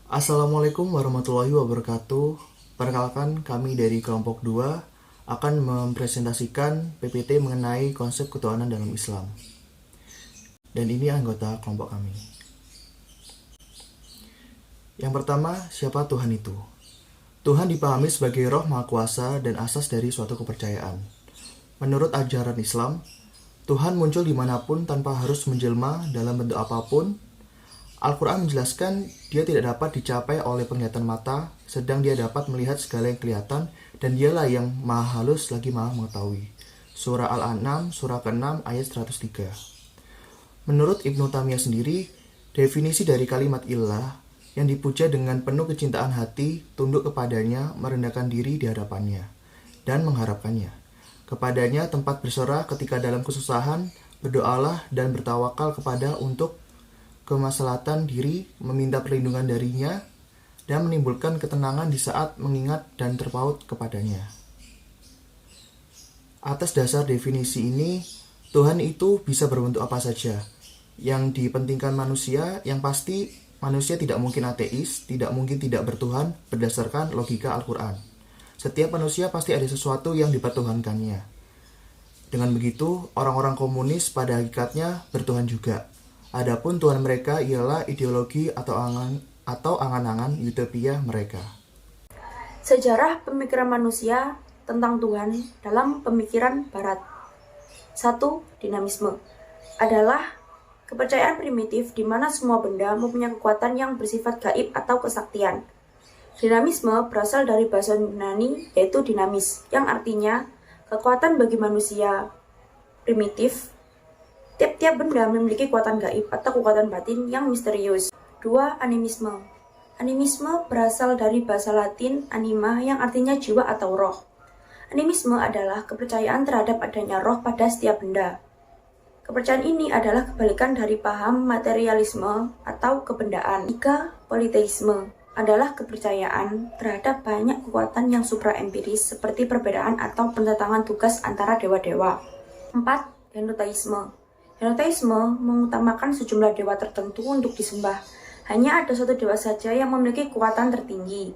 Assalamualaikum warahmatullahi wabarakatuh. Perkenalkan, kami dari kelompok 2 akan mempresentasikan PPT mengenai konsep ketuhanan dalam Islam. Dan ini anggota kelompok kami. Yang pertama, siapa Tuhan itu? Tuhan dipahami sebagai roh maha kuasa dan asas dari suatu kepercayaan. Menurut ajaran Islam, Tuhan muncul dimanapun tanpa harus menjelma dalam bentuk apapun. Al-Quran menjelaskan dia tidak dapat dicapai oleh penglihatan mata, sedang dia dapat melihat segala yang kelihatan, dan dialah yang maha halus lagi maha mengetahui. Surah Al-An'am, surah ke-6, ayat 103. Menurut Ibnu Taimiyah sendiri, definisi dari kalimat ilah yang dipuja dengan penuh kecintaan hati, tunduk kepadanya, merendahkan diri di hadapannya, dan mengharapkannya. Kepadanya tempat berserah ketika dalam kesusahan, berdoalah dan bertawakal kepada untuk kemaslahatan diri, meminta perlindungan darinya, dan menimbulkan ketenangan di saat mengingat dan terpaut kepadanya. Atas dasar definisi ini, Tuhan itu bisa berbentuk apa saja. Yang dipentingkan manusia, yang pasti manusia tidak mungkin ateis, tidak mungkin tidak bertuhan berdasarkan logika Al-Quran. Setiap manusia pasti ada sesuatu yang dipertuhankannya. Dengan begitu, orang-orang komunis pada hakikatnya bertuhan juga. Adapun Tuhan mereka ialah ideologi atau angan-angan utopia mereka. Sejarah pemikiran manusia tentang Tuhan dalam pemikiran Barat. 1. Dinamisme adalah kepercayaan primitif di mana semua benda mempunyai kekuatan yang bersifat gaib atau kesaktian. Dinamisme berasal dari bahasa Yunani yaitu dinamis, yang artinya kekuatan bagi manusia primitif. Tiap-tiap benda memiliki kekuatan gaib atau kekuatan batin yang misterius. 2. Animisme. Animisme berasal dari bahasa Latin anima yang artinya jiwa atau roh. Animisme adalah kepercayaan terhadap adanya roh pada setiap benda. Kepercayaan ini adalah kebalikan dari paham materialisme atau kebendaan. 3. Politeisme adalah kepercayaan terhadap banyak kekuatan yang supraempiris seperti perbedaan atau penentangan tugas antara dewa-dewa. 4. Henoteisme. Henoteisme mengutamakan sejumlah dewa tertentu untuk disembah. Hanya ada satu dewa saja yang memiliki kekuatan tertinggi.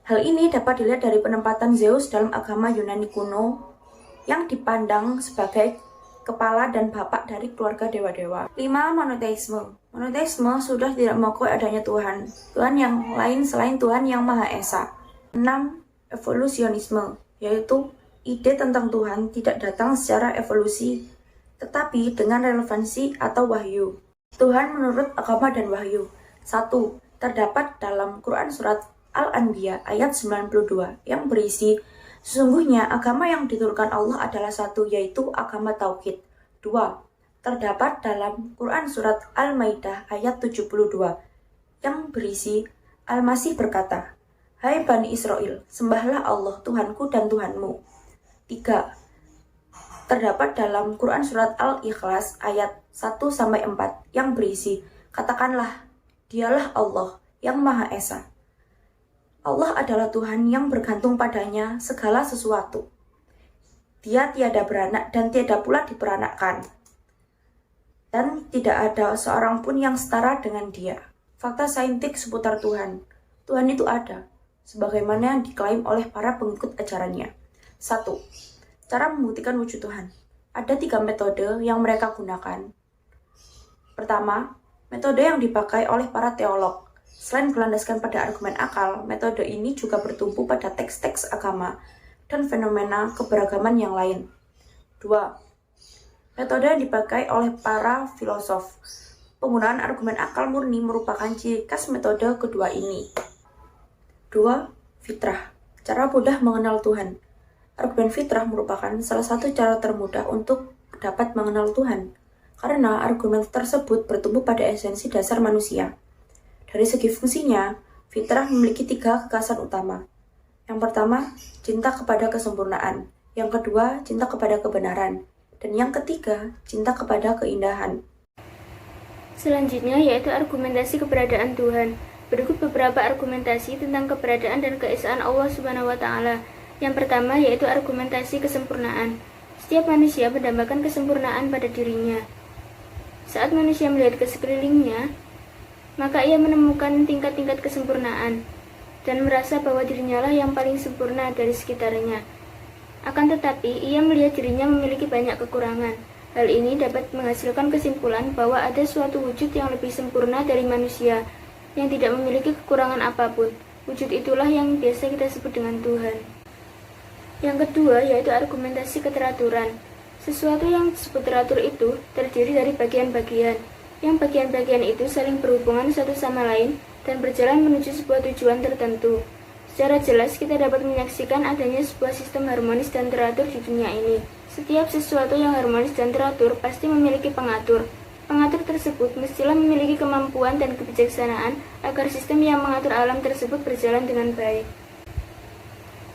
Hal ini dapat dilihat dari penempatan Zeus dalam agama Yunani kuno yang dipandang sebagai kepala dan bapak dari keluarga dewa-dewa. 5. Monoteisme. Monoteisme sudah tidak mengakui adanya Tuhan yang lain selain Tuhan yang Maha Esa. 6. Evolusionisme, yaitu ide tentang Tuhan tidak datang secara evolusi, tetapi dengan relevansi atau wahyu. Tuhan menurut agama dan wahyu. 1. Terdapat dalam Quran Surat Al-Anbiya ayat 92 yang berisi, sesungguhnya agama yang diturunkan Allah adalah satu, yaitu agama Tauhid. 2. Terdapat dalam Quran Surat Al-Maidah ayat 72 yang berisi, Al-Masih berkata, Hai Bani Israel, sembahlah Allah Tuhanku dan Tuhanmu. 3. Terdapat dalam Quran Surat Al-Ikhlas ayat 1-4 yang berisi, katakanlah, dialah Allah yang Maha Esa. Allah adalah Tuhan yang bergantung padanya segala sesuatu. Dia tiada beranak dan tiada pula diperanakkan. Dan tidak ada seorang pun yang setara dengan dia. Fakta saintik seputar Tuhan. Tuhan itu ada, sebagaimana yang diklaim oleh para pengikut ajarannya. 1. Cara membuktikan wujud Tuhan. Ada 3 metode yang mereka gunakan. Pertama, metode yang dipakai oleh para teolog. Selain berlandaskan pada argumen akal, metode ini juga bertumpu pada teks-teks agama dan fenomena keberagaman yang lain. 2. Metode yang dipakai oleh para filosof. Penggunaan argumen akal murni merupakan ciri khas metode kedua ini. 2. Fitrah. Cara mudah mengenal Tuhan. Argumen fitrah merupakan salah satu cara termudah untuk dapat mengenal Tuhan, karena argumen tersebut bertumbuh pada esensi dasar manusia. Dari segi fungsinya, fitrah memiliki 3 kekasan utama. Yang pertama, cinta kepada kesempurnaan. Yang kedua, cinta kepada kebenaran. Dan yang ketiga, cinta kepada keindahan. Selanjutnya yaitu argumentasi keberadaan Tuhan. Berikut beberapa argumentasi tentang keberadaan dan keesaan Allah Subhanahu wa Ta'ala. Yang pertama yaitu argumentasi kesempurnaan. Setiap manusia mendambakan kesempurnaan pada dirinya. Saat manusia melihat ke sekelilingnya, maka ia menemukan tingkat-tingkat kesempurnaan dan merasa bahwa dirinya lah yang paling sempurna dari sekitarnya. Akan tetapi, ia melihat dirinya memiliki banyak kekurangan. Hal ini dapat menghasilkan kesimpulan bahwa ada suatu wujud yang lebih sempurna dari manusia, yang tidak memiliki kekurangan apapun. Wujud itulah yang biasa kita sebut dengan Tuhan. Yang kedua, yaitu argumentasi keteraturan. Sesuatu yang disebut teratur itu terdiri dari bagian-bagian, yang bagian-bagian itu saling berhubungan satu sama lain dan berjalan menuju sebuah tujuan tertentu. Secara jelas, kita dapat menyaksikan adanya sebuah sistem harmonis dan teratur di dunia ini. Setiap sesuatu yang harmonis dan teratur pasti memiliki pengatur. Pengatur tersebut mestilah memiliki kemampuan dan kebijaksanaan agar sistem yang mengatur alam tersebut berjalan dengan baik.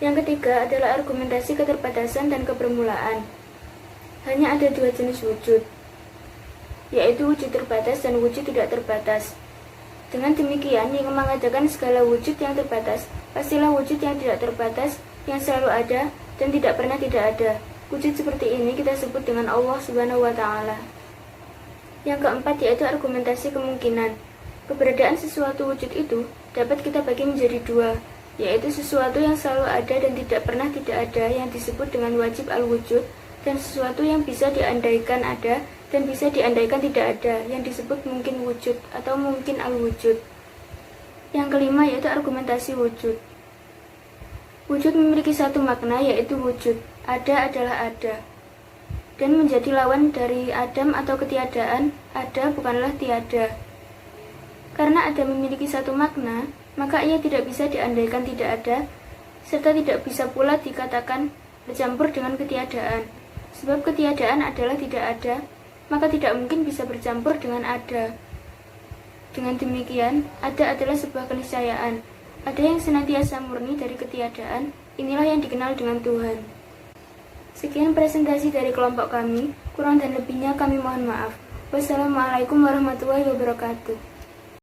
Yang ketiga adalah argumentasi keterbatasan dan kebermulaan. Hanya ada dua jenis wujud, yaitu wujud terbatas dan wujud tidak terbatas. Dengan demikian, yang mengadakan segala wujud yang terbatas, pastilah wujud yang tidak terbatas, yang selalu ada dan tidak pernah tidak ada. Wujud seperti ini kita sebut dengan Allah Subhanahu wa Ta'ala. Yang keempat yaitu argumentasi kemungkinan. Keberadaan sesuatu wujud itu dapat kita bagi menjadi dua, yaitu sesuatu yang selalu ada dan tidak pernah tidak ada yang disebut dengan wajib al-wujud, dan sesuatu yang bisa diandaikan ada dan bisa diandaikan tidak ada yang disebut mungkin wujud atau mungkin al-wujud. Yang kelima yaitu argumentasi wujud. Wujud memiliki satu makna yaitu wujud, ada adalah ada, dan menjadi lawan dari adam atau ketiadaan, ada bukanlah tiada. Karena ada memiliki satu makna, maka ia tidak bisa diandaikan tidak ada, serta tidak bisa pula dikatakan bercampur dengan ketiadaan. Sebab ketiadaan adalah tidak ada, maka tidak mungkin bisa bercampur dengan ada. Dengan demikian, ada adalah sebuah keniscayaan. Ada yang senantiasa murni dari ketiadaan, inilah yang dikenal dengan Tuhan. Sekian presentasi dari kelompok kami, kurang dan lebihnya kami mohon maaf. Wassalamualaikum warahmatullahi wabarakatuh.